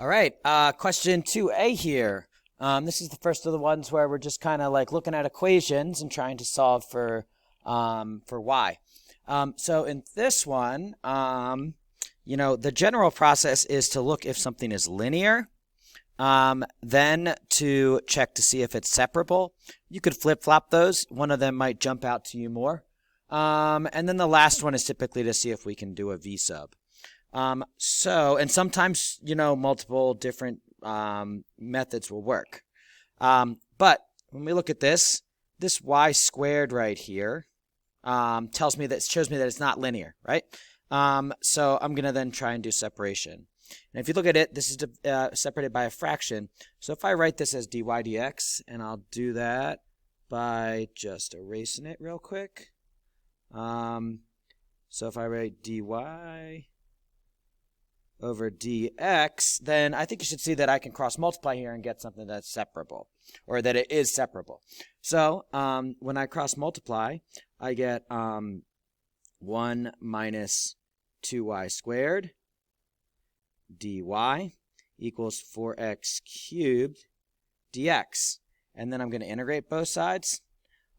All right, question 2A here. This is the first of the ones where we're just kind of like looking at equations and trying to solve for y. So in this one, the general process is to look if something is linear, then to check to see if it's separable. You could flip-flop those. One of them might jump out to you more. And then the last one is typically to see if we can do a v-sub. And sometimes, multiple different methods will work. But when we look at this y squared right here shows me that it's not linear, right? So I'm going to then try and do separation. And if you look at it, this is separated by a fraction. So if I write this as dy dx, and I'll do that by just erasing it real quick. So if I write dy over dx, then I think you should see that I can cross multiply here and get something that's separable, or that it is separable. So when I cross multiply, I get 1 minus 2y squared dy equals 4x cubed dx. And then I'm going to integrate both sides.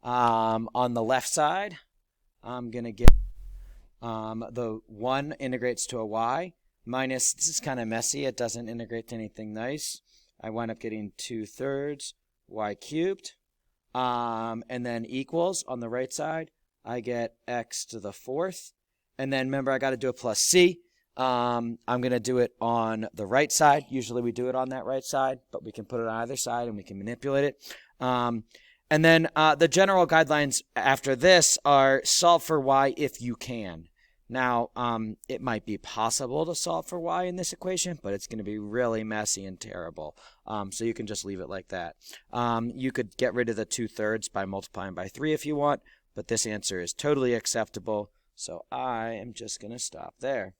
On the left side, I'm going to get the 1 integrates to a y, minus, this is kind of messy, it doesn't integrate to anything nice. I wind up getting 2/3 y cubed. And then equals, on the right side, I get x to the 4th. And then remember, I got to do a plus c. I'm going to do it on the right side. Usually we do it on that right side, but we can put it on either side and we can manipulate it. And then the general guidelines after this are solve for y if you can. Now, it might be possible to solve for y in this equation, but it's going to be really messy and terrible. So you can just leave it like that. You could get rid of the 2/3 by multiplying by 3 if you want, but this answer is totally acceptable. So I am just going to stop there.